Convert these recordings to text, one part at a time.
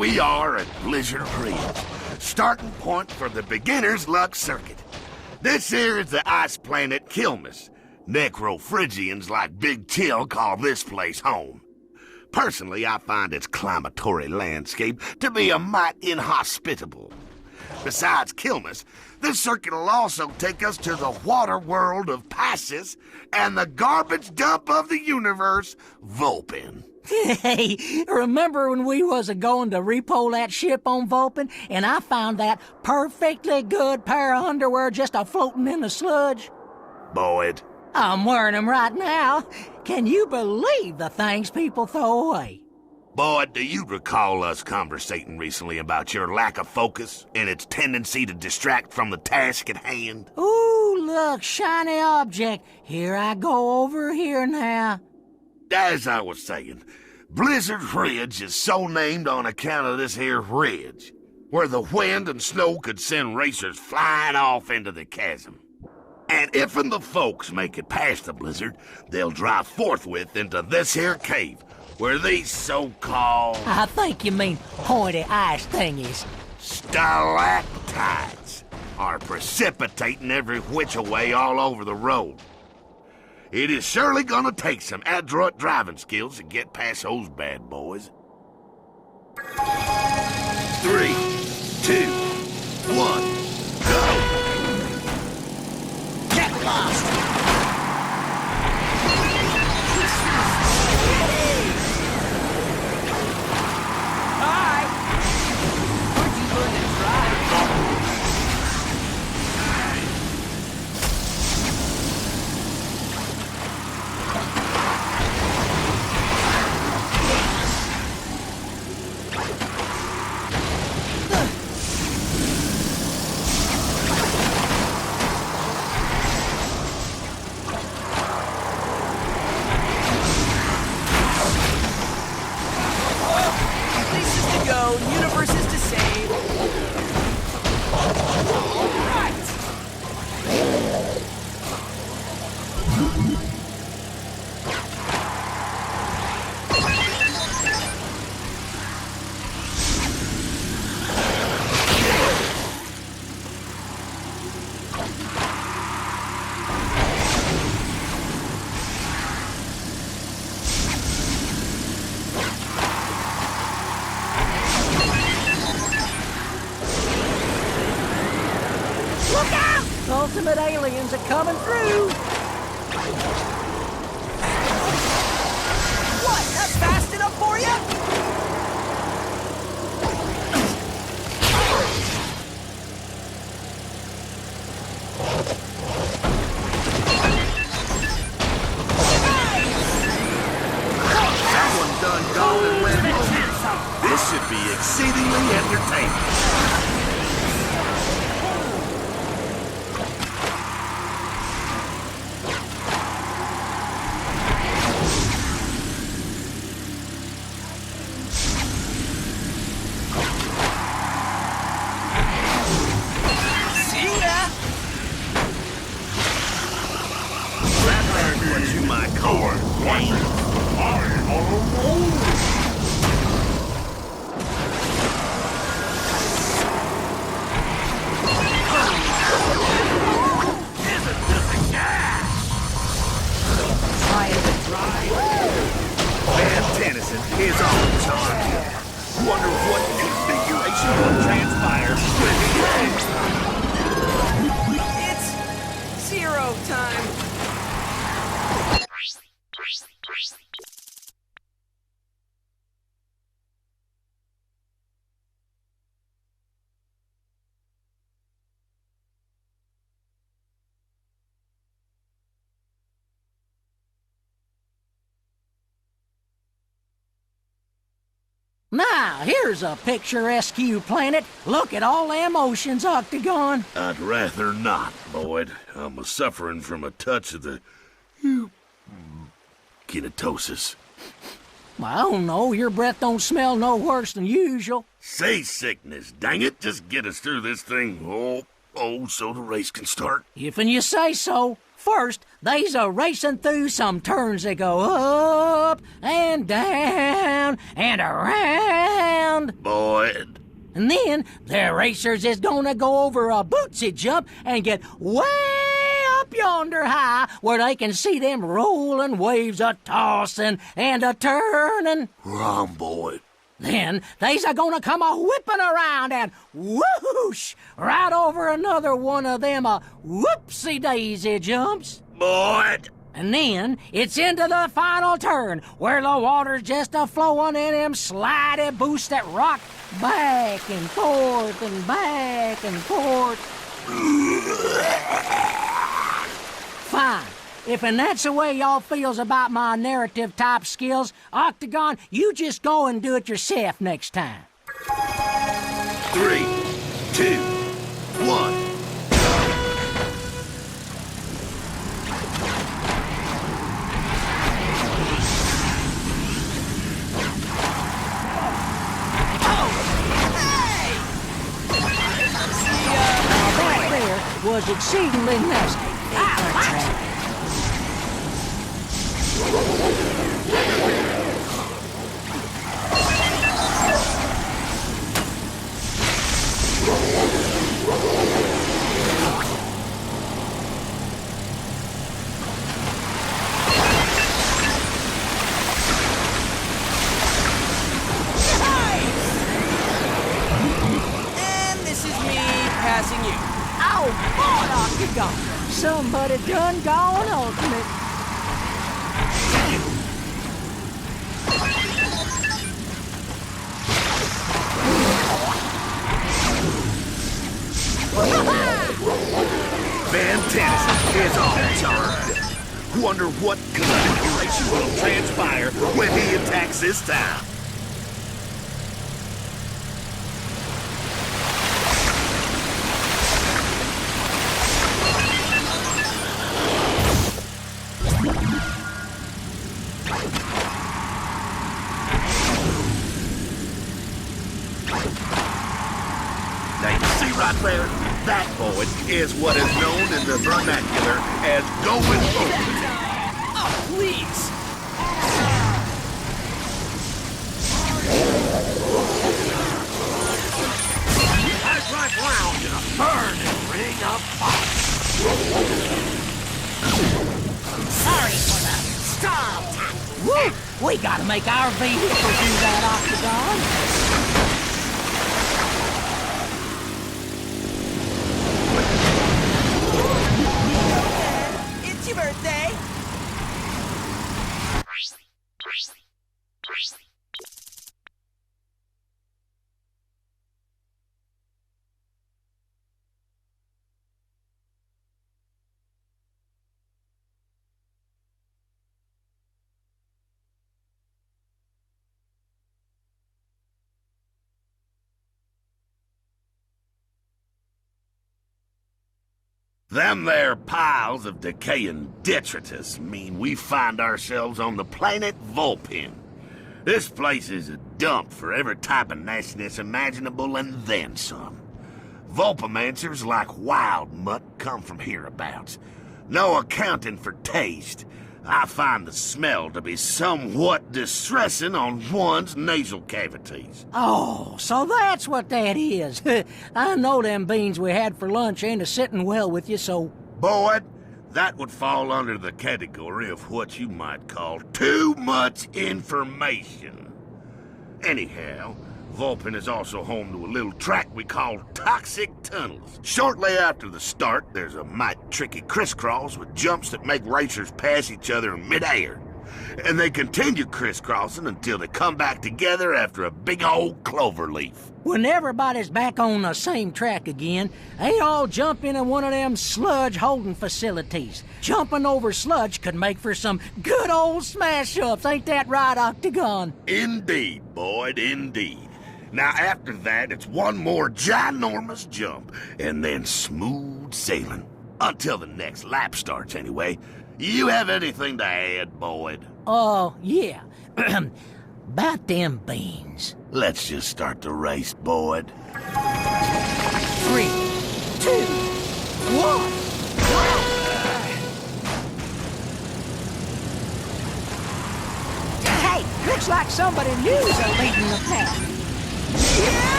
we are at Blizzard Ridge, starting point for the beginner's luck circuit. This here is the ice planet Kilmus. Necro-Phrygians like Big Chill call this place home. Personally, I find its climatory landscape to be a mite inhospitable. Besides Kilmus, this circuit will also take us to the water world of Pisces and the garbage dump of the universe, Vulpin. Hey, remember when we was a-going to repo that ship on Vulpin, and I found that perfectly good pair of underwear just a-floating in the sludge? Boyd. I'm wearing them right now. Can you believe the things people throw away? Boyd, do you recall us conversating recently about your lack of focus and its tendency to distract from the task at hand? Ooh, look, shiny object. Here I go over here now. As I was saying, Blizzard Ridge is so named on account of this here ridge, where the wind and snow could send racers flying off into the chasm. And if and the folks make it past the blizzard, they'll drive forthwith into this here cave, where these so-called... I think you mean pointy ice thingies. Stalactites are precipitating every which way all over the road. It is surely gonna take some adroit driving skills to get past those bad boys. 3, 2, 1, go! Get lost! Hi! Where'd you learn to drive? Universes to save. All right. Ultimate aliens are coming through! What? That's fast enough for you? Someone done gone and went home. This should be exceedingly entertaining. Now, here's a picturesque planet. Look at all them oceans, Octagon. I'd rather not, Boyd. I'm suffering from a touch of the... kinetosis. Well, I don't know. Your breath don't smell no worse than usual. Seasickness, dang it. Just get us through this thing. Oh, so the race can start. If and you say so. First, they's a racing through some turns that go up and down around and around. Boyd. And then the racers is gonna go over a bootsy jump and get way up yonder high where they can see them rolling waves a-tossing and a-turning. Run, Boyd. Then they's a-gonna come a-whipping around and whoosh right over another one of them whoopsie-daisy jumps. Boyd. And then it's into the final turn where the water's just a-flowing in them slidey boosts that rock back and forth and back and forth. Fine. If and that's the way y'all feels about my narrative type skills, Octagon, you just go and do it yourself next time. 3, 2, 1. That there was exceedingly nasty. And this is me passing you. Oh, boy, Octagon. Somebody done gone ultimate. Fantastic is on charge. Wonder what configuration will transpire when he attacks this time. Now you see right there? That, Boyd, is what is known in the vernacular as going over. Oh, please. That's right round in a burning ring of fire. Sorry for the stall time. Woo! We gotta make our vehicle do that, Octagon. It's your birthday. Them there piles of decaying detritus mean we find ourselves on the planet Vulpin. This place is a dump for every type of nastiness imaginable and then some. Vulpamancers like wild mutt come from hereabouts. No accounting for taste. I find the smell to be somewhat distressing on one's nasal cavities. Oh, so that's what that is. I know them beans we had for lunch ain't a-sitting well with you, so... Boyd, that would fall under the category of what you might call too much information. Anyhow, Vulpin is also home to a little track we call Toxic Tunnels. Shortly after the start, there's a mighty tricky crisscross with jumps that make racers pass each other in midair. And they continue crisscrossing until they come back together after a big old clover leaf. When everybody's back on the same track again, they all jump into one of them sludge holding facilities. Jumping over sludge could make for some good old smash-ups, ain't that right, Octagon? Indeed, Boyd, indeed. Now, after that, it's one more ginormous jump, and then smooth sailing. Until the next lap starts, anyway. You have anything to add, Boyd? Oh, yeah. About them beans. Let's just start the race, Boyd. 3, 2, 1, go! Hey! Hey, looks like somebody new's leading the pack.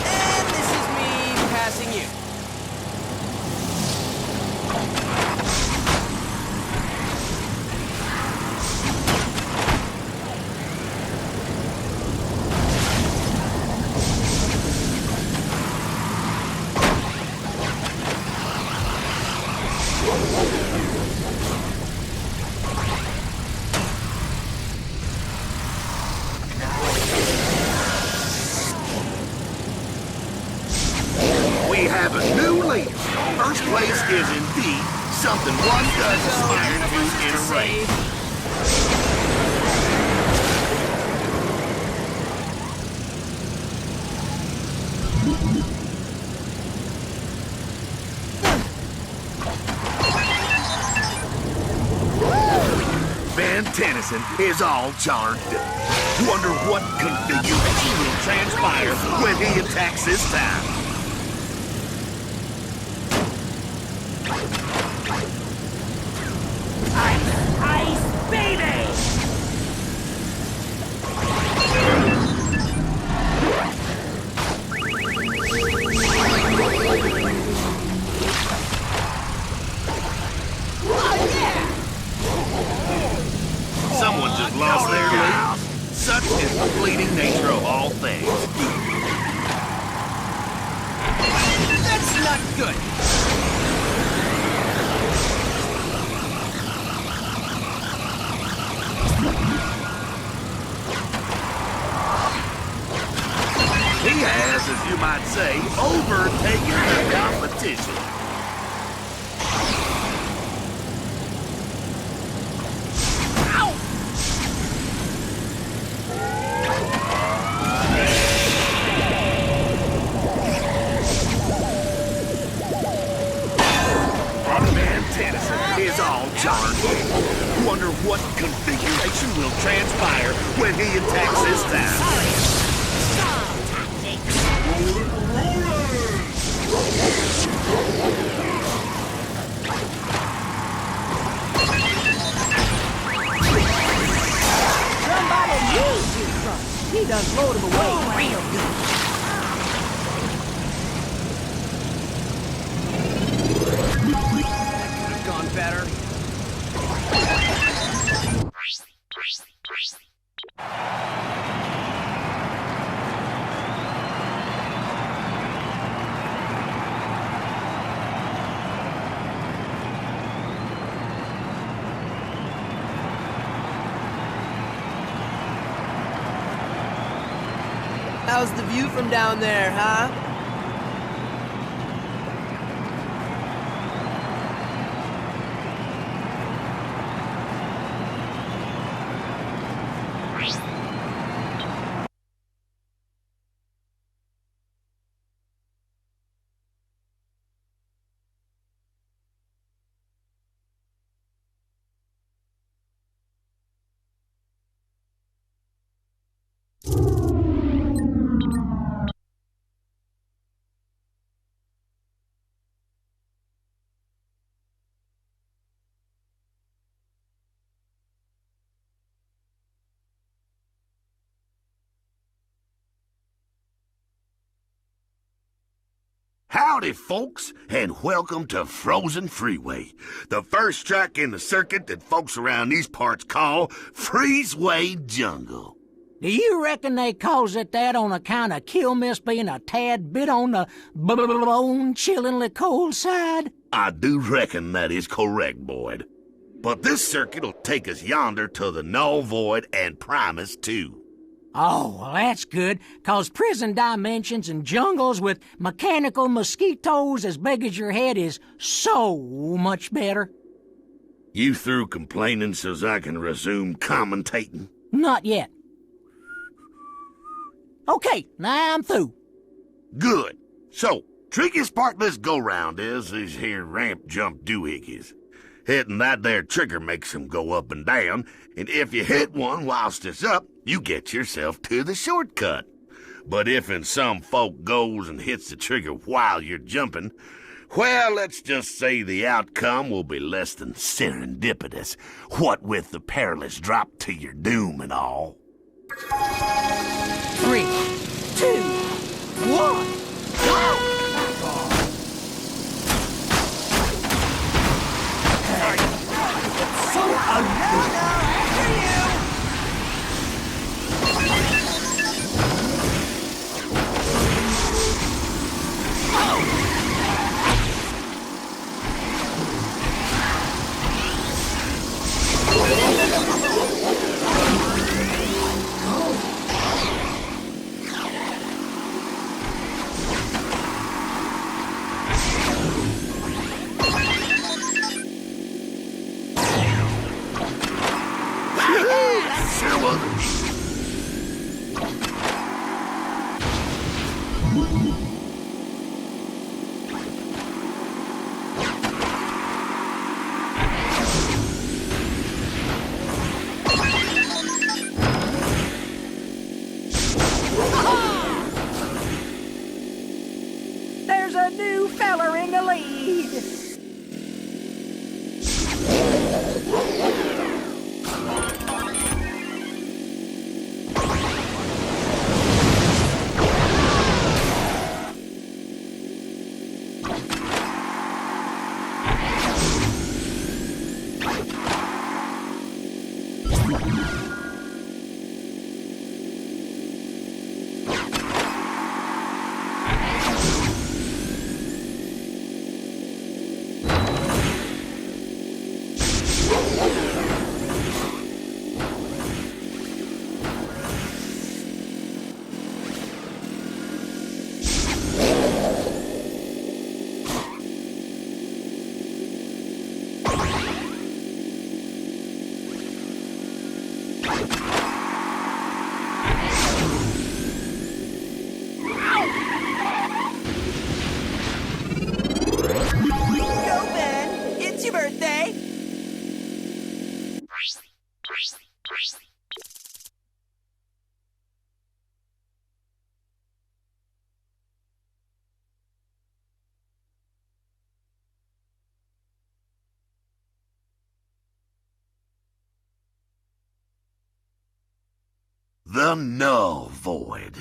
And this is me passing you. We have a new leader. First place is indeed something one does aspire to in a race. Van Tennyson is all charged up. Wonder what configuration will transpire when he attacks this time. Ice, baby! Someone just lost their lead. Such is the fleeting nature of all things. That's not good. He has, as you might say, overtaken the competition. Van Tennyson is all charged. Wonder what configuration will transpire when he attacks this time. Somebody needs his truck. He done blowed him away real good. Could have gone better. How's the view from down there, huh? Howdy, folks, and welcome to Frozen Freeway, the first track in the circuit that folks around these parts call Freezeway Jungle. Do you reckon they calls it that on account of kill mist being a tad bit on the bone-chillingly cold side? I do reckon that is correct, Boyd. But this circuit'll take us yonder to the Null, Void, and Primus, too. Oh, well, that's good, 'cause prison dimensions and jungles with mechanical mosquitoes as big as your head is so much better. You through complaining so's I can resume commentating? Not yet. Okay, now I'm through. Good. So, trickiest part of this go-round is these here ramp jump doohickeys. Hitting that there trigger makes them go up and down, and if you hit one whilst it's up, you get yourself to the shortcut. But if some folk goes and hits the trigger while you're jumping, Well, let's just say the outcome will be less than serendipitous, what with the perilous drop to your doom and all. 3, 2, 1, go! So after you! There's a new feller in the lead. The Null Void,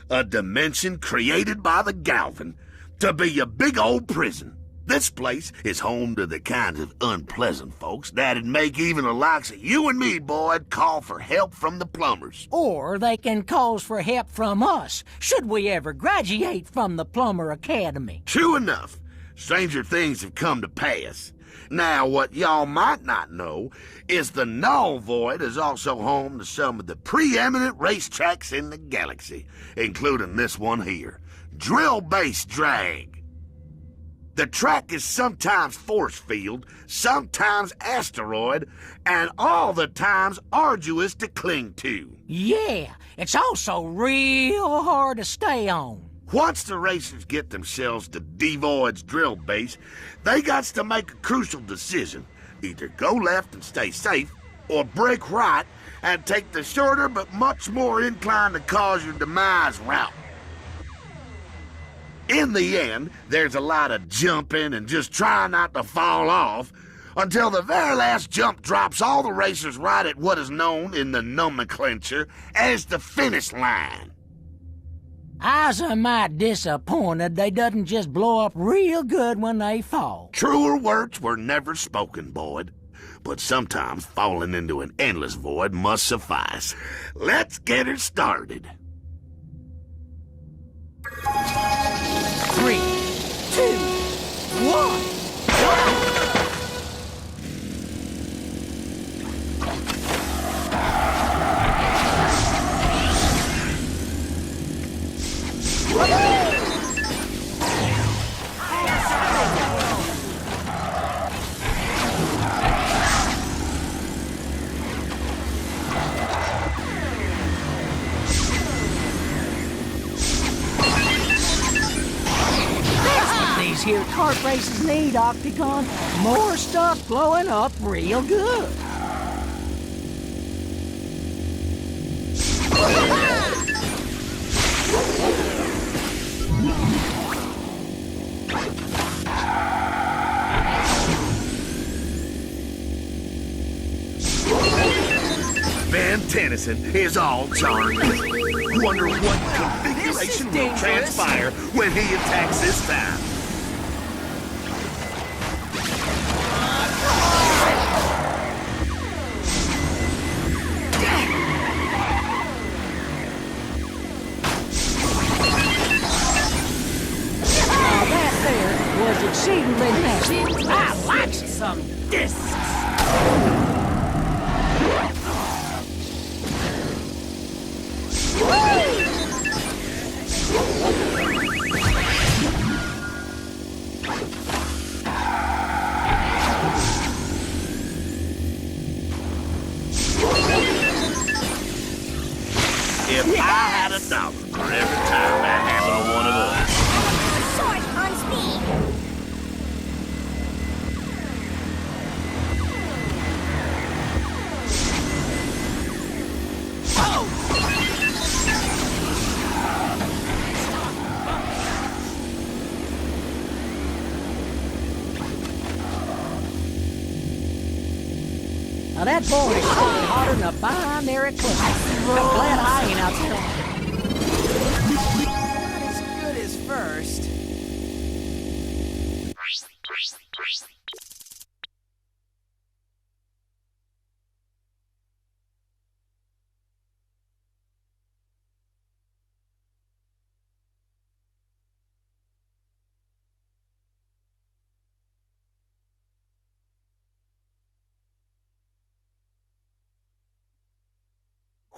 a dimension created by the Galvin to be a big old prison. This place is home to the kinds of unpleasant folks that'd make even the likes of you and me, Boyd, call for help from the plumbers. Or they can cause for help from us, should we ever graduate from the Plumber Academy. True enough. Stranger things have come to pass. Now, what y'all might not know is the Null Void is also home to some of the preeminent racetracks in the galaxy, including this one here, Drill Base Drag. The track is sometimes force field, sometimes asteroid, and all the times arduous to cling to. Yeah, it's also real hard to stay on. Once the racers get themselves to D-Void's drill base, they got to make a crucial decision. Either go left and stay safe, or break right and take the shorter but much more inclined to cause your demise route. In the end, there's a lot of jumping and just trying not to fall off until the very last jump drops all the racers right at what is known in the nomenclature as the finish line. I's a mite disappointed they doesn't just blow up real good when they fall. Truer words were never spoken, Boyd. But sometimes falling into an endless void must suffice. Let's get her started. 3, 2, 1. These here kart races need, Octagon. More stuff blowing up real good. Tennyson is all charred. Wonder what configuration will dangerous. transpire when he attacks this time. Was exceedingly nasty. I like some discs. If I had $1 for every time that happened to one of us. Sword on speed. Now that boy is probably hotter than a binary club. I'm glad I ain't out there. Not as good as first.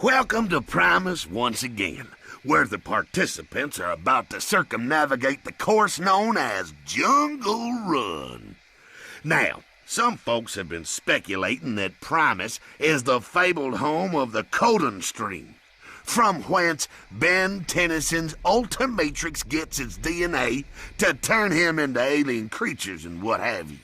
Welcome to Primus once again, where the participants are about to circumnavigate the course known as Jungle Run. Now, some folks have been speculating that Primus is the fabled home of the Codon stream, from whence Ben Tennyson's Ultimatrix gets its DNA to turn him into alien creatures and what have you.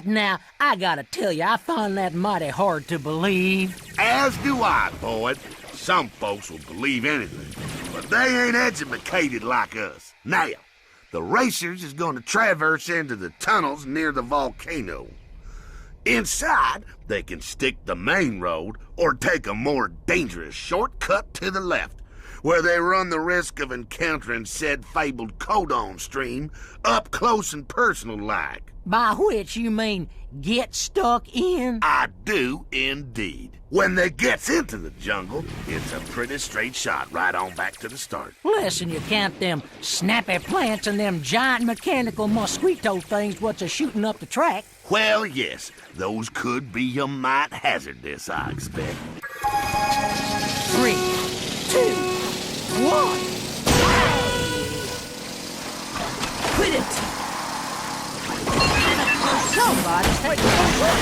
Now, I gotta tell you, I find that mighty hard to believe. As do I, Boyd. Some folks will believe anything, but they ain't educated like us. Now, the racers is going to traverse into the tunnels near the volcano. Inside, they can stick the main road or take a more dangerous shortcut to the left, where they run the risk of encountering said fabled Codon stream up close and personal like. By which you mean get stuck in? I do indeed. When they gets into the jungle, it's a pretty straight shot right on back to the start. Listen, you count them snappy plants and them giant mechanical mosquito things what's a-shooting up the track. Well, yes, those could be a mite hazardous, I expect. 3, 2, 1. Quit it! Somebody's taking a look,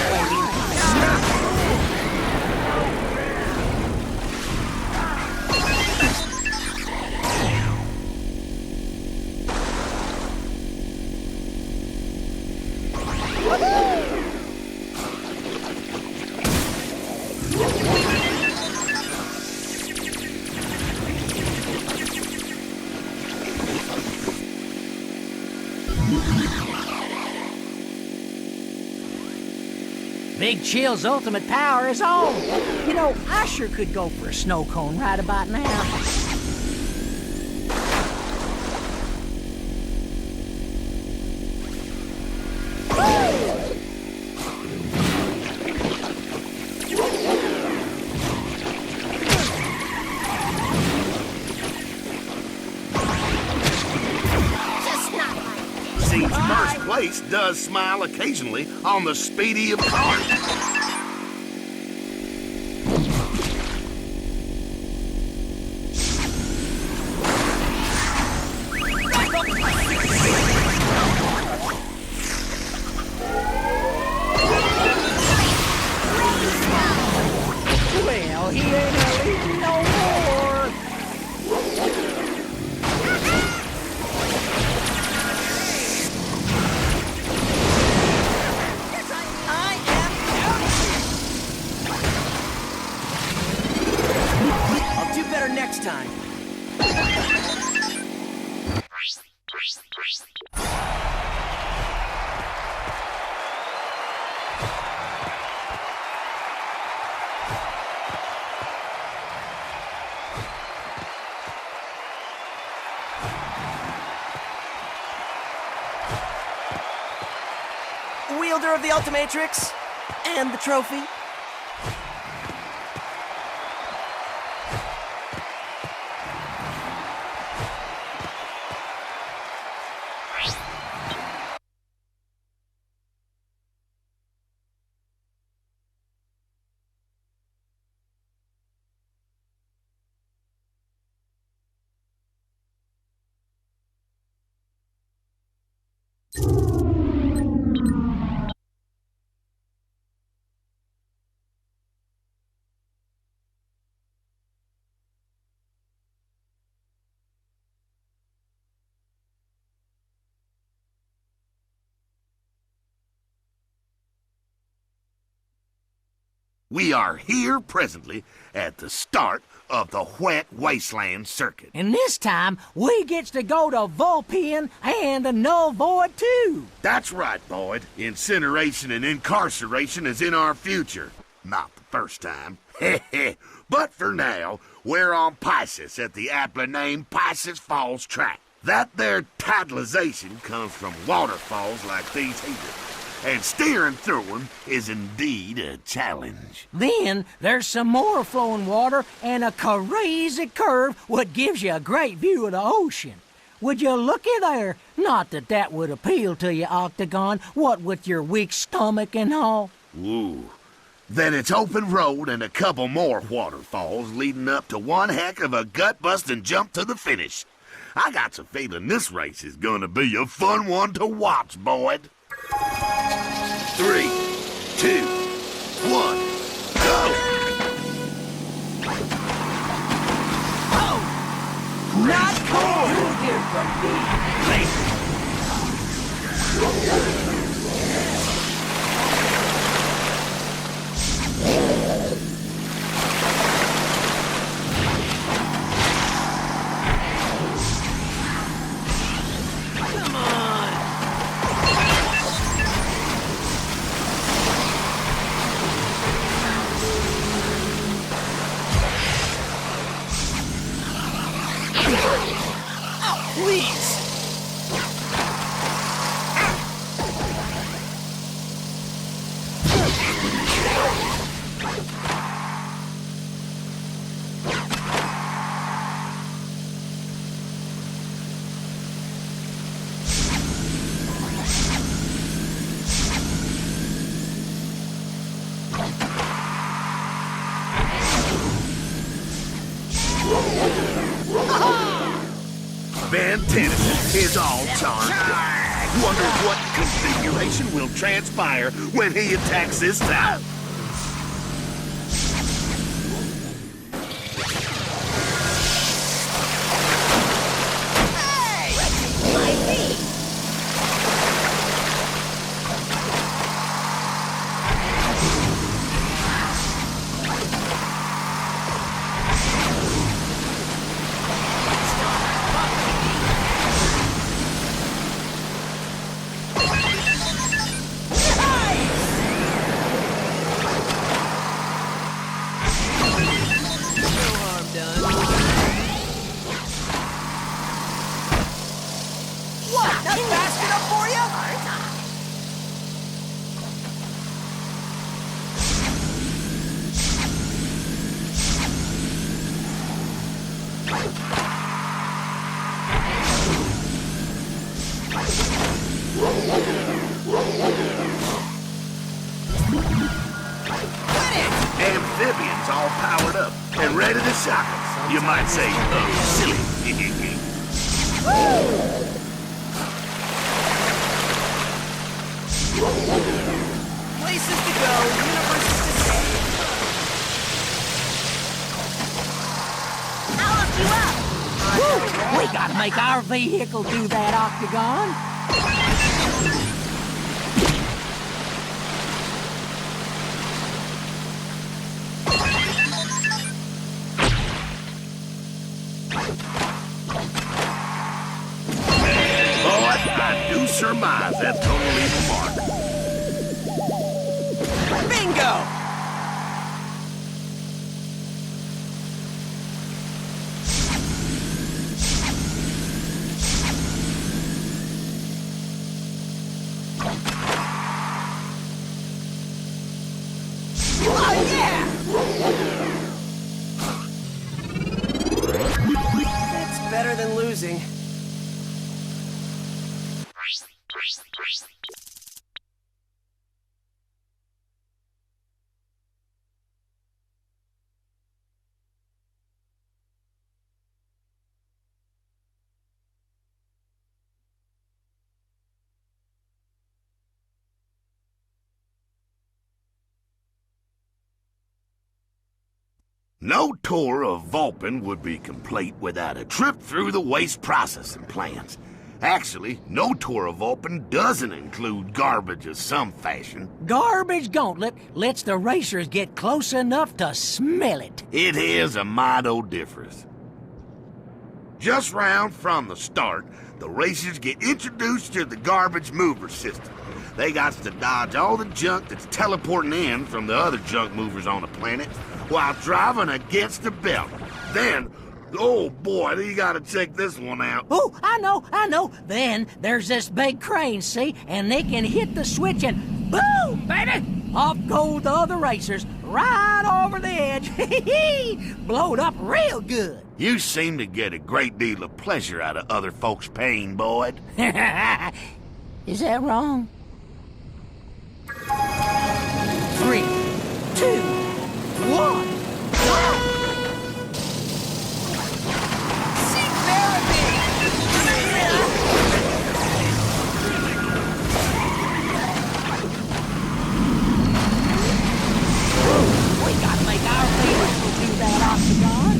Big Chill's ultimate power is on. You know, I sure could go for a snow cone right about now. First place does smile occasionally on the speedy of cars. Well, he ain't a no more. Next time. holder of the Ultimatrix and the trophy. We are here presently at the start of the Wet Wasteland Circuit. And this time, we gets to go to Vulpian and the Null Void, too. That's right, Boyd. Incineration and incarceration is in our future. Not the first time. But for now, we're on Pisces at the aptly named Pisces Falls track. That there tidalization comes from waterfalls like these here. And steering through them is indeed a challenge. Then there's some more flowing water and a crazy curve what gives you a great view of the ocean. Would you looky there? Not that that would appeal to you, Octagon, what with your weak stomach and all. Ooh. Then it's open road and a couple more waterfalls leading up to one heck of a gut-busting jump to the finish. I got a feeling this race is gonna be a fun one to watch, Boyd. 3, 2, 1, go! Oh! Not cool! You hear from me. Come on! Oh, please! Van Tennyson is all charmed up. Wonder what configuration will transpire when he attacks this time. Amphibians all powered up and ready to shock us. You might say, oh, silly. Places to go, universes to save. I'll look you up. Woo! We gotta make our vehicle do that, Octagon. I do surmise that's gonna leave a mark. Bingo! losing. No tour of Vulpin would be complete without a trip through the waste processing plants. Actually, no tour of Vulpin doesn't include garbage of some fashion. Garbage gauntlet lets the racers get close enough to smell it. It is a mighty difference. Just round from the start, the racers get introduced to the garbage mover system. They got to dodge all the junk that's teleporting in from the other junk movers on the planet while driving against the belt. Then, oh boy, you gotta check this one out. Oh, I know. Then there's this big crane, see? And they can hit the switch and boom, baby! Off go the other racers, right over the edge. Blowed up real good. You seem to get a great deal of pleasure out of other folks' pain, Boyd. Is that wrong? 3, 2, 1, go! Seek therapy! We gotta make our favorites do that octagon.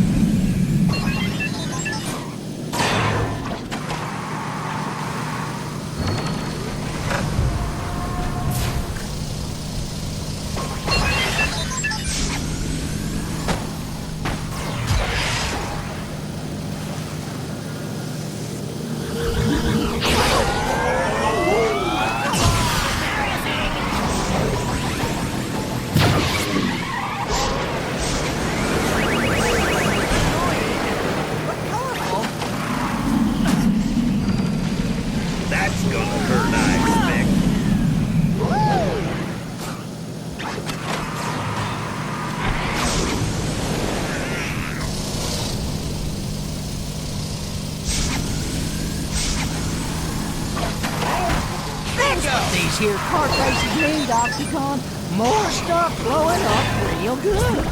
These here kart races need, Octagon. More stuff blowing up real good.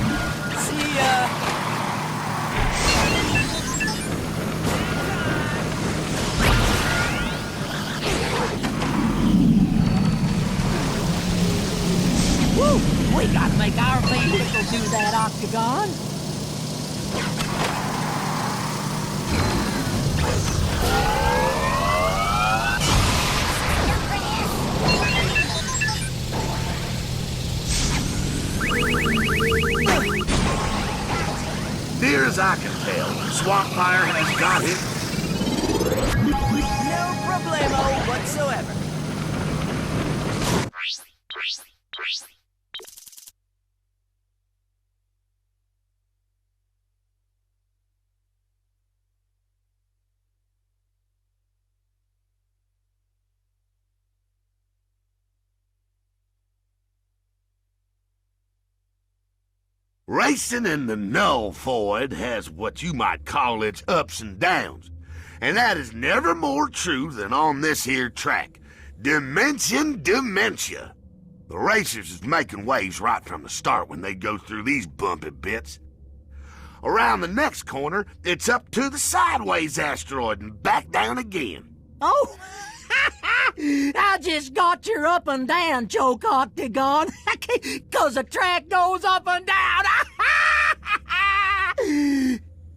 See ya! Woo! We gotta make our vehicle do that, Octagon. Near as I can tell, Swamp Fire has got him. No problemo whatsoever. Racing in the Null Void has what you might call its ups and downs. And that is never more true than on this here track. Dementia. The racers is making waves right from the start when they go through these bumpy bits. Around the next corner, it's up to the sideways asteroid and back down again. Oh! I just got your up and down joke, Octagon. 'Cause the track goes up and down.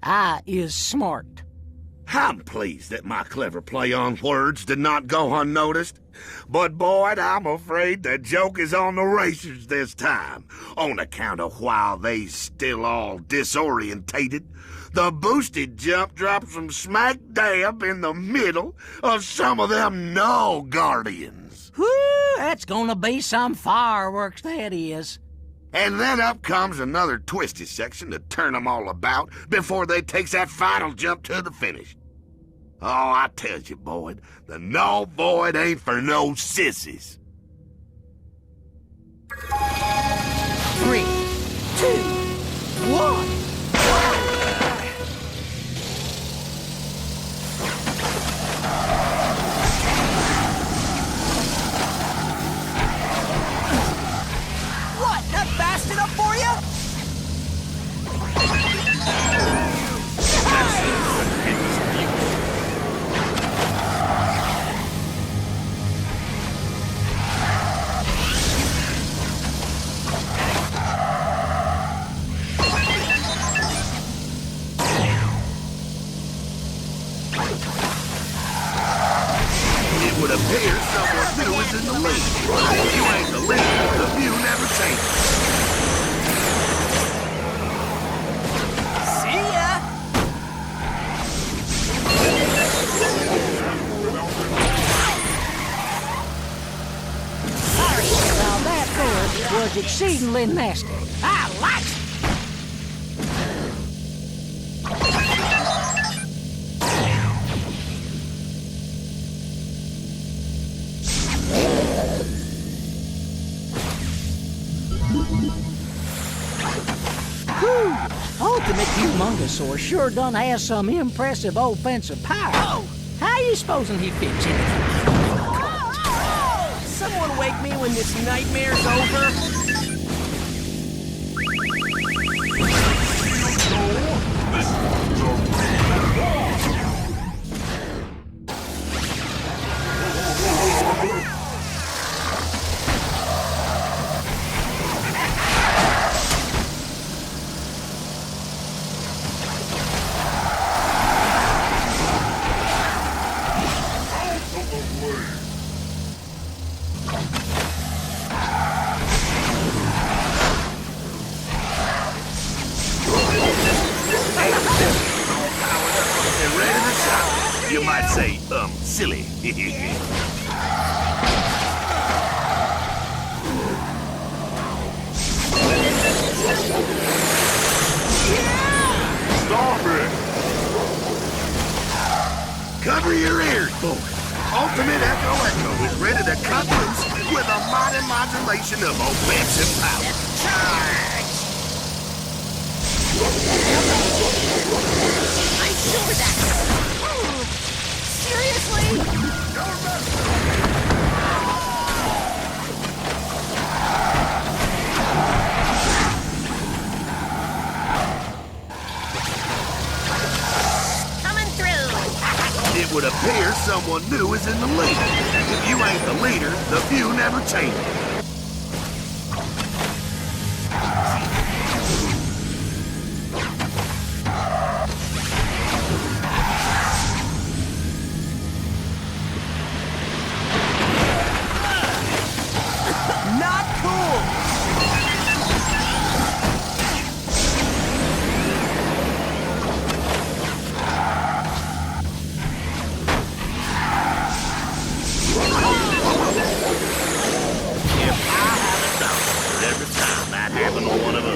I is smart. I'm pleased that my clever play on words did not go unnoticed. But, Boyd, I'm afraid the joke is on the racers this time, on account of while they still all disorientated. The boosted jump drops them smack dab in the middle of some of them Null Guardians. Whew, that's gonna be some fireworks, that is. And then up comes another twisty section to turn them all about before they takes that final jump to the finish. Oh, I tell you, Boyd, the Null Void ain't for no sissies. 3, 2, 1. suddenly nasty. I like it. Whew. Ultimate Humongosaur sure done has some impressive offensive power. Oh! How you supposing he fits in? Someone wake me when this nightmare's over. You might say, silly. Stop it! Cover your ears, boy. Ultimate Echo is ready to cut loose with a mighty modulation of offensive power. Charge! I'm sure that's... Seriously? Coming through. It would appear someone new is in the lead. If you ain't the leader, the view never changes. Not cool! If I had a dollar every time that happened to one of us.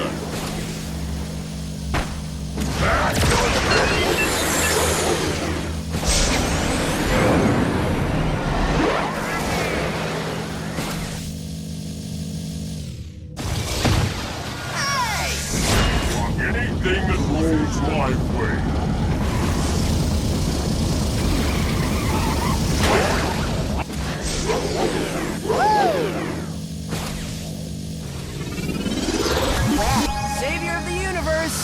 Anything that rolls my way. Savior of the universe!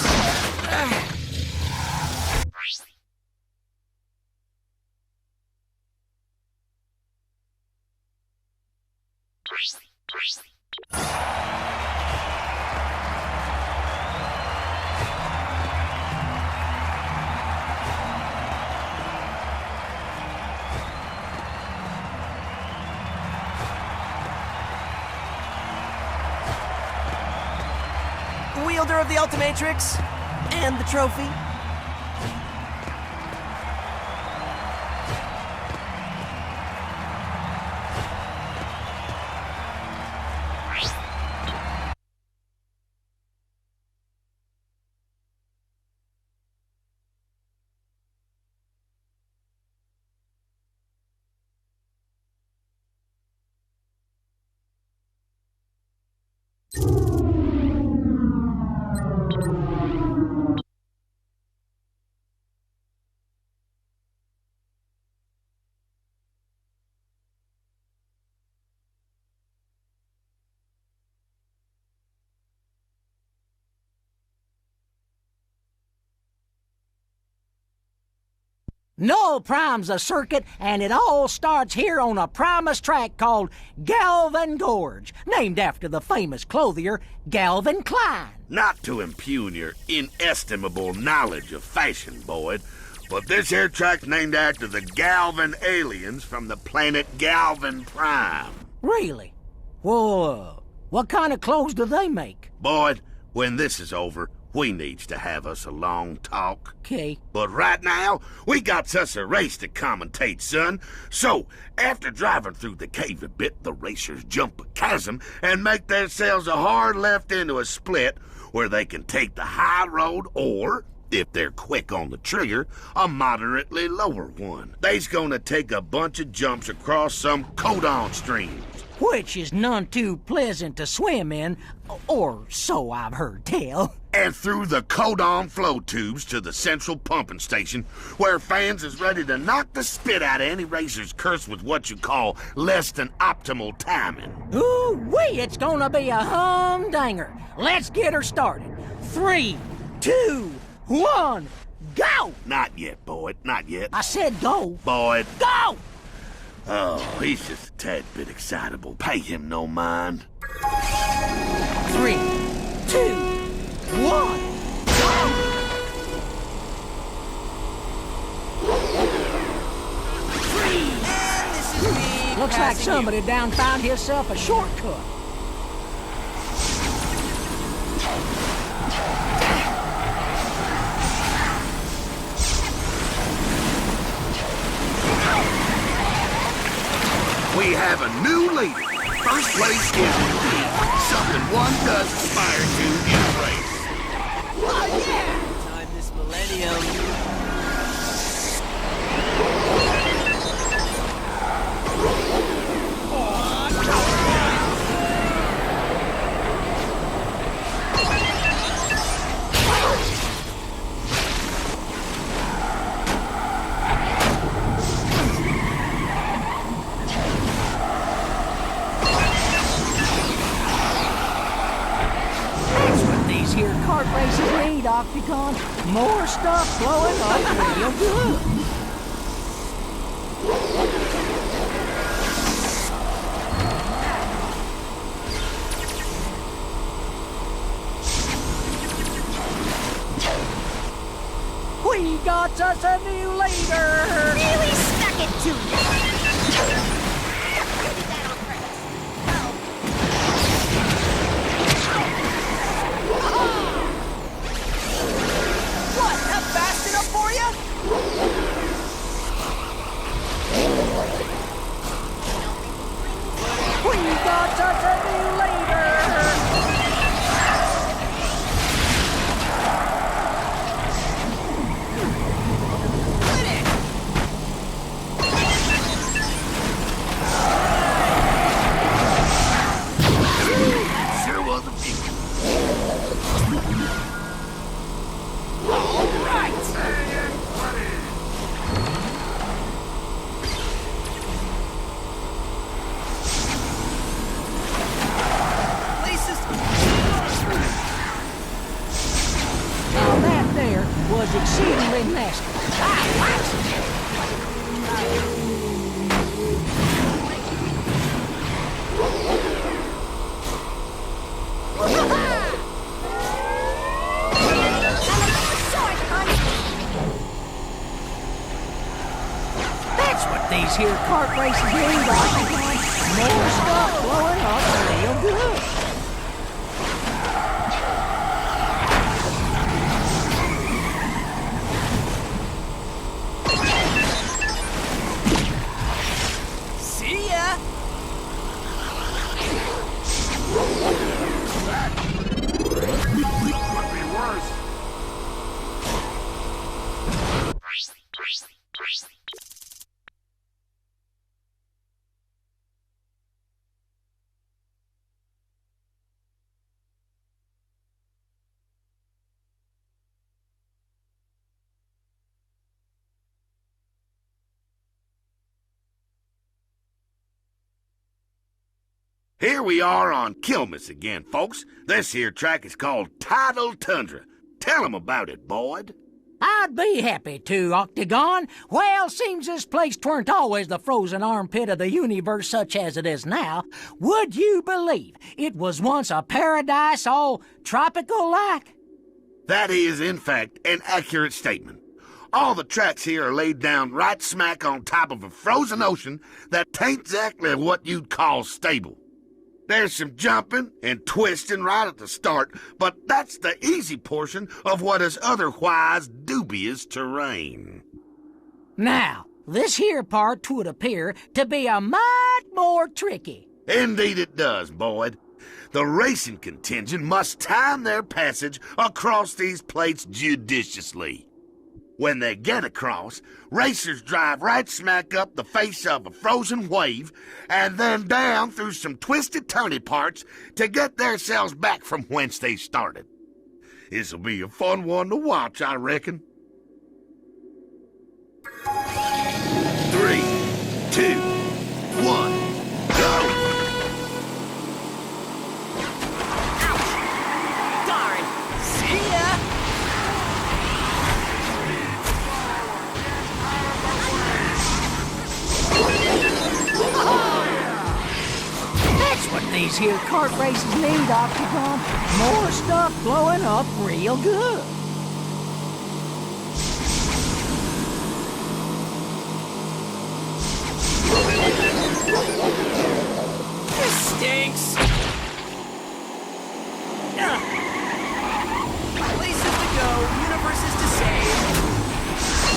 Wielder of the Ultimatrix and the trophy. Null primes a circuit, and it all starts here on a primus track called Galvin Gorge, named after the famous clothier Galvin Klein. Not to impugn your inestimable knowledge of fashion, Boyd, but this here track's named after the Galvin aliens from the planet Galvin Prime. Really? Well, what kind of clothes do they make? Boyd, when this is over, We needs to have us a long talk. Okay. But right now, we got us a race to commentate, son. So, after driving through the cave a bit, the racers jump a chasm and make themselves a hard left into a split where they can take the high road or, if they're quick on the trigger, a moderately lower one. They's gonna take a bunch of jumps across some Codon streams. Which is none too pleasant to swim in, or so I've heard tell. And through the Codon flow tubes to the central pumping station, where fans is ready to knock the spit out of any racer's curse with what you call less than optimal timing. Ooh-wee, it's gonna be a humdinger. Let's get her started. 3, 2, 1, go! Not yet, Boyd, not yet. I said go. Boyd. Go! Oh, he's just a tad bit excitable. Pay him no mind. 3, 2, 1, go! Looks like somebody down found himself a shortcut. We have a new leader. First place is indeed something one does aspire to in a race. Oh, yeah! Time this millennium. Kart races need, Octagon. More stuff flowing up real good. We got us a new leader. Really stuck it to you. Fast enough for you? We got us a new leader! Quit it! Sure was a few. Was exceedingly nasty. That's what these here kart races need, Octagon. More stuff blowing up real good. Here we are on Kilmus again, folks. This here track is called Tidal Tundra. Tell 'em about it, Boyd. I'd be happy to, Octagon. Well, seems this place tweren't always the frozen armpit of the universe such as it is now. Would you believe it was once a paradise all tropical-like? That is, in fact, an accurate statement. All the tracks here are laid down right smack on top of a frozen ocean that tain't exactly what you'd call stable. There's some jumping and twisting right at the start, but that's the easy portion of what is otherwise dubious terrain. Now, this here part would appear to be a mite more tricky. Indeed it does, Boyd. The racing contingent must time their passage across these plates judiciously. When they get across, racers drive right smack up the face of a frozen wave and then down through some twisted turny parts to get themselves back from whence they started. This'll be a fun one to watch, I reckon. 3, 2, 1, go! Darn! See ya! That's what these here kart races need, Octagon. More stuff blowing up real good. This stinks! Places to go, universes to save.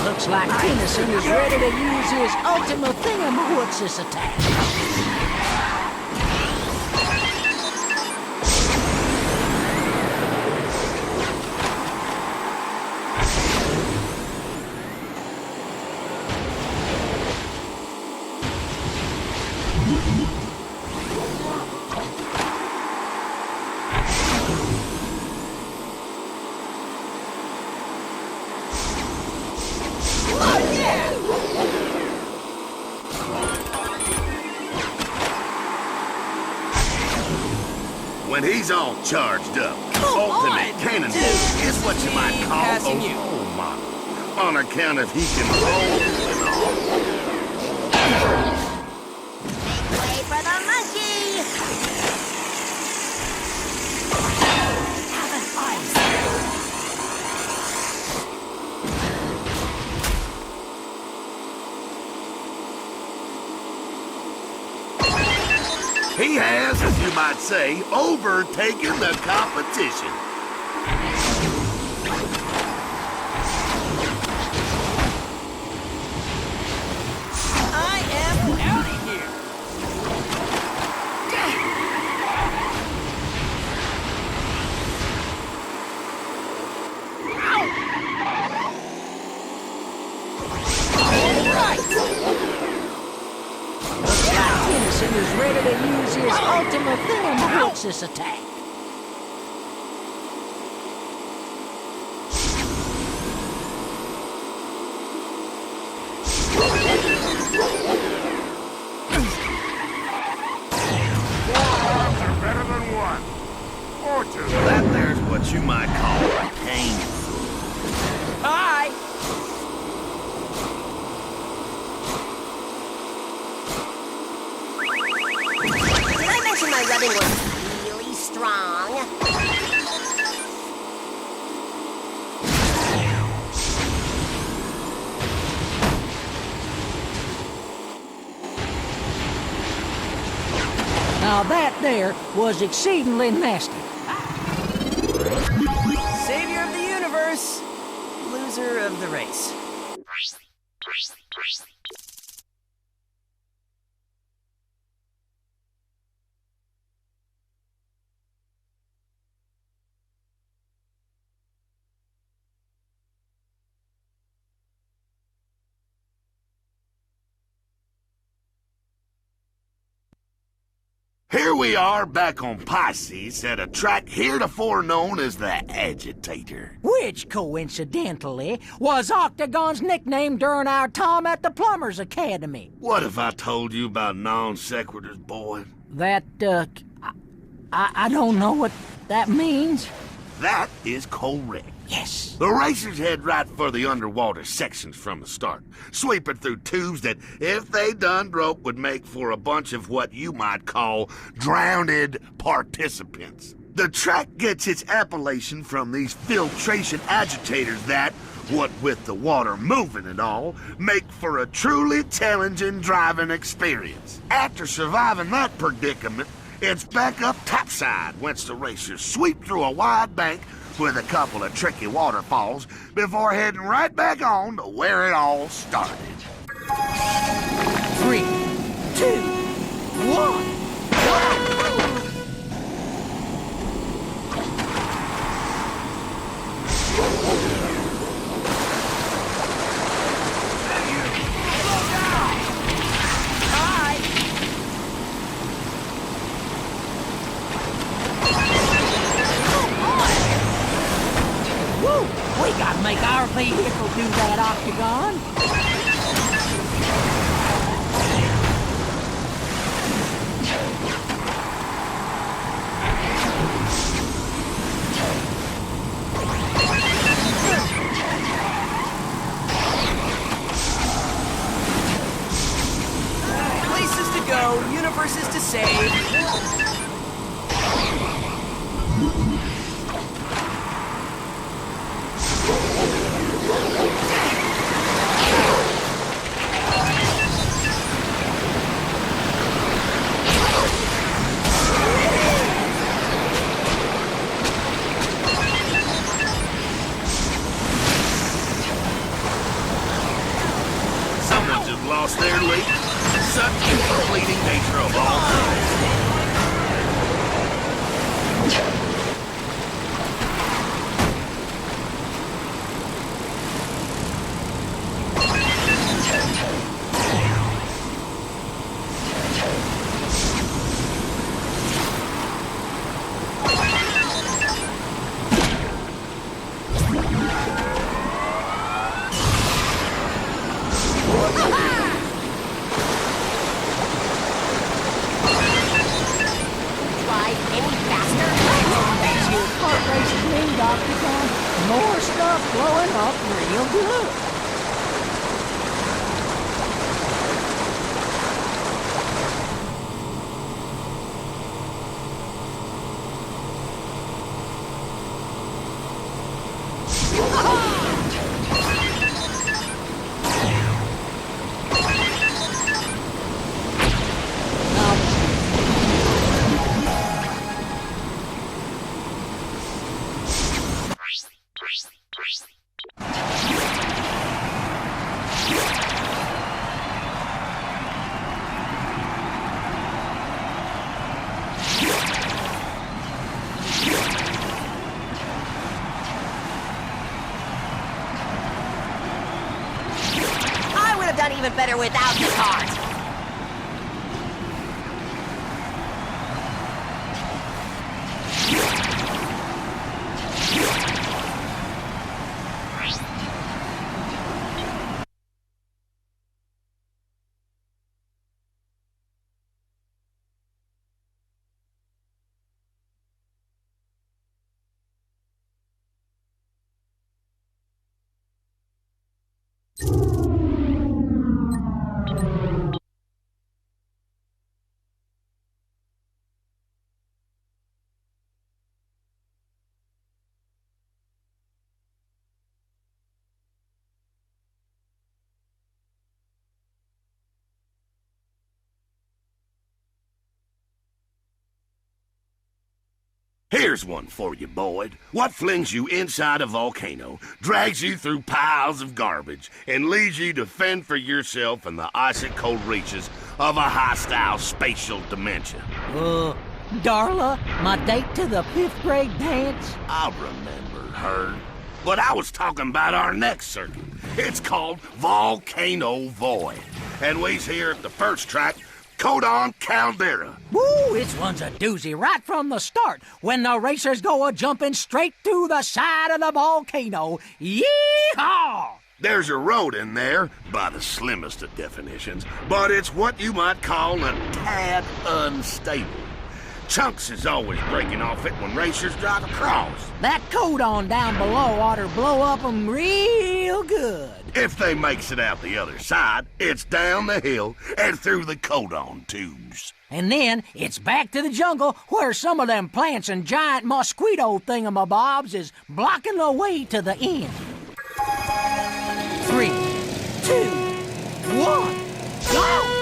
Looks like Tennyson is ready to use his ultimate thingamahoots attack. When he's all charged up, Come ultimate on, cannon dude. is what you might call Passing a you. role model, on account of he can roll and all. Make way for the monkey! Have an ice. He has, as you might say, overtaken the competition. I am out of here. Tennyson is ready to use his ultimate thingamahoots attack. Are better than one. Or two. That there's what you might call a cane. Hi. Did I mention my rubbing was really strong? Now that there was exceedingly nasty. Savior of the universe. Loser of the race. Here we are back on Pisces at a track heretofore known as the Agitator. Which, coincidentally, was Octagon's nickname during our time at the Plumbers Academy. What if I told you about non sequiturs, boy? That, I don't know what that means. That is correct. Yes. The racers head right for the underwater sections from the start, sweeping through tubes that, if they done broke, would make for a bunch of what you might call drowned participants. The track gets its appellation from these filtration agitators that, what with the water moving and all, make for a truly challenging driving experience. After surviving that predicament, it's back up topside whence the racers sweep through a wide bank with a couple of tricky waterfalls before heading right back on to where it all started. 3, 2, 1. We gotta make our vehicle do that, Octagon. Places to go, universes to save. Someone just lost their lead. Such is the fleeting nature of all things. More stuff blowing up real good. Done even better without the cart. Here's one for you, Boyd. What flings you inside a volcano, drags you through piles of garbage, and leaves you to fend for yourself in the icy cold reaches of a hostile spatial dementia? Darla, my date to the 5th grade dance? I remember her. But I was talking about our next circuit. It's called Volcano Void. And we's here at the first track, Codon Caldera. Woo, this one's a doozy right from the start when the racers go a-jumping straight through the side of the volcano. Yee-haw! There's a road in there, by the slimmest of definitions, but it's what you might call a tad unstable. Chunks is always breaking off it when racers drive across. That Codon down below ought to blow up 'em real good. If they makes it out the other side, it's down the hill and through the Codon tubes. And then it's back to the jungle where some of them plants and giant mosquito thingamabobs is blocking the way to the end. 3, 2, 1, go!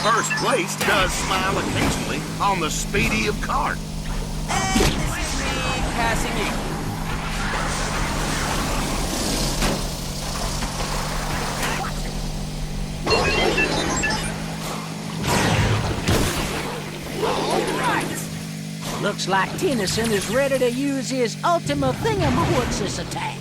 First place does smile occasionally on the speedy of cart. This is me passing you. Right. Looks like Tennyson is ready to use his ultimate thingamawhatsis attack.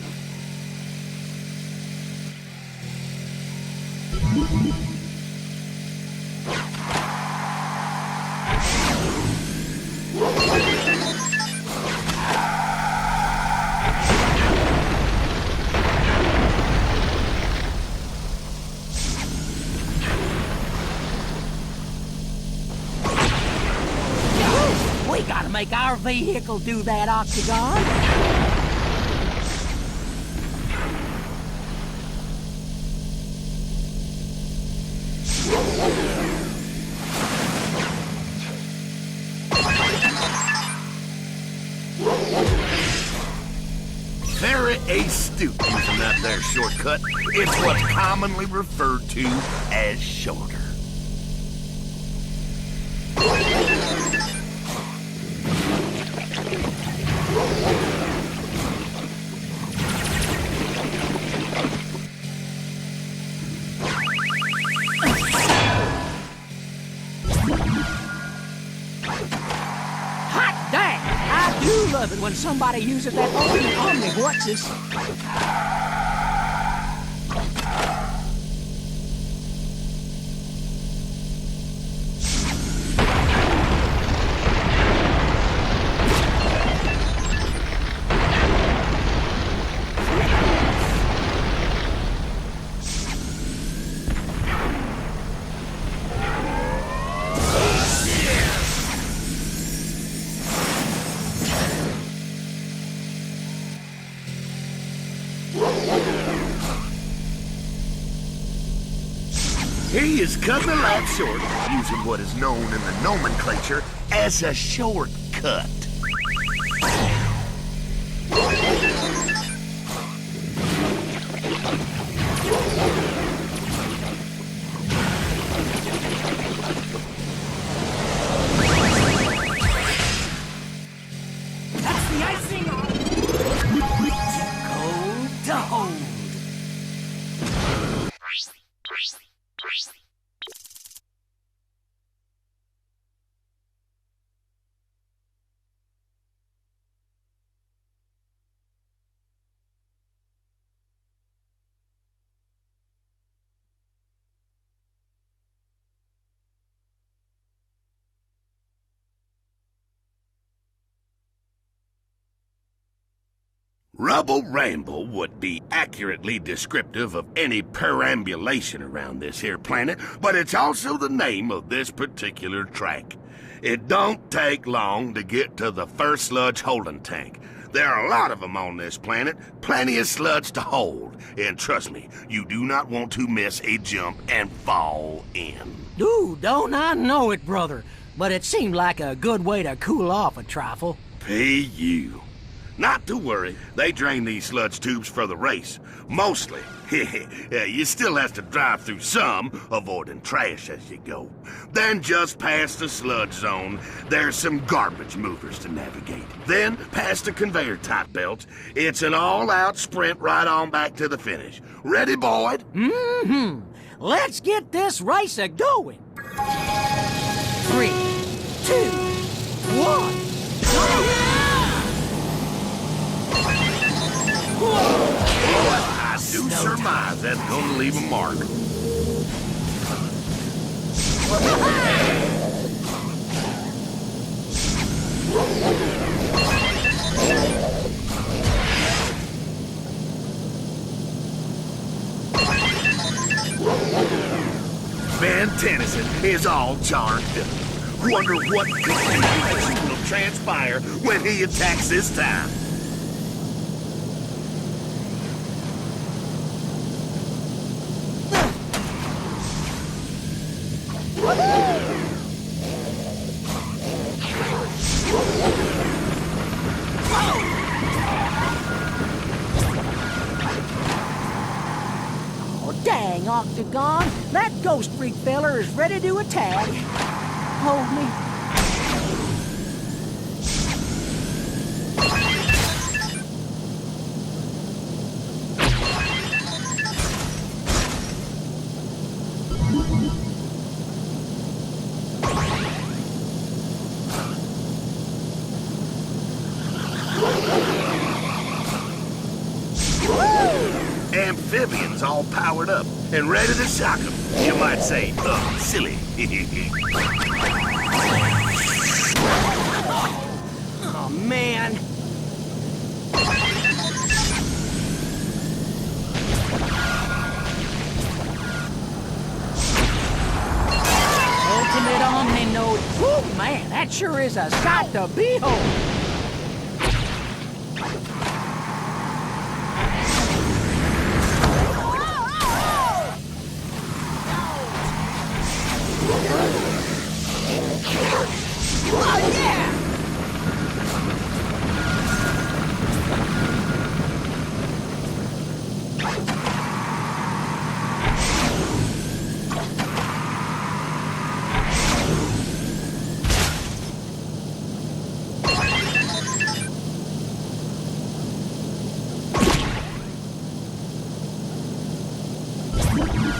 We gotta make our vehicle do that octagon. Very astute using that there shortcut. It's what's commonly referred to as shorter. Hot dang! I do love it when somebody uses that omni-whatsis. He is cutting the lap short using what is known in the nomenclature as a shortcut. That's the icing on Codon. Rubble Ramble would be accurately descriptive of any perambulation around this here planet, but it's also the name of this particular track. It don't take long to get to the first sludge holding tank. There are a lot of them on this planet, plenty of sludge to hold, and trust me, you do not want to miss a jump and fall in. Ooh, don't I know it, brother. But it seemed like a good way to cool off a trifle. P.U. Not to worry, they drain these sludge tubes for the race. Mostly. You still have to drive through some, avoiding trash as you go. Then just past the sludge zone, there's some garbage movers to navigate. Then, past the conveyor-type belts, it's an all-out sprint right on back to the finish. Ready, Boyd? Mm-hmm. Let's get this race a-going. 3, 2, 1, go! flies that's gonna leave a mark. Van Tennyson is all charged up. Wonder what configuration will transpire when he attacks this time. Oh, dang, Octagon. That ghost freak feller is ready to attack. Hold me. Amphibians all powered up and ready to shock him. You might say, silly. Oh, man. Ultimate Omni Node. Woo, man, that sure is a sight to behold. Oh, yeah!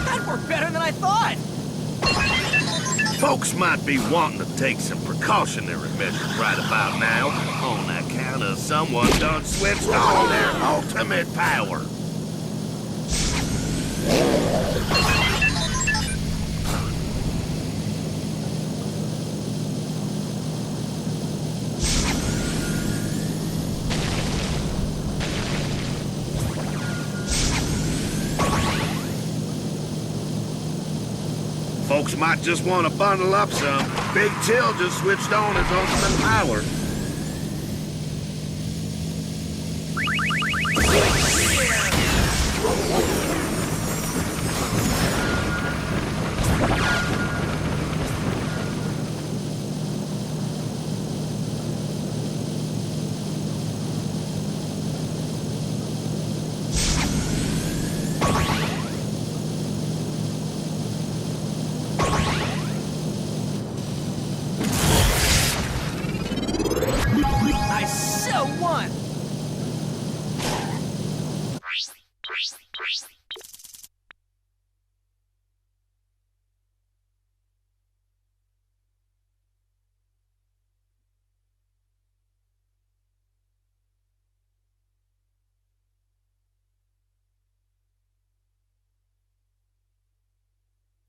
That worked better than I thought! Folks might be wanting to take some precautionary measures right about now on account of someone done switched on their ultimate power. Folks might just want to bundle up some. Big Chill just switched on his ultimate power. I so won!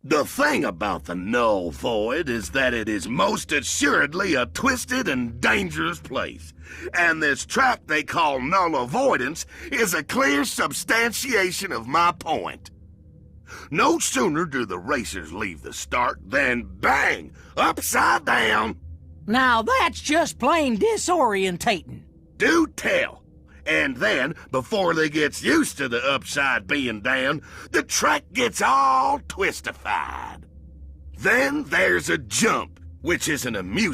The thing about the Null Void is that it is most assuredly a twisted and dangerous place. And this track they call Null Avoidance is a clear substantiation of my point. No sooner do the racers leave the start than bang! Upside down! Now that's just plain disorientating. Do tell! And then, before they gets used to the upside being down, the track gets all twistified. Then there's a jump, which is an amusing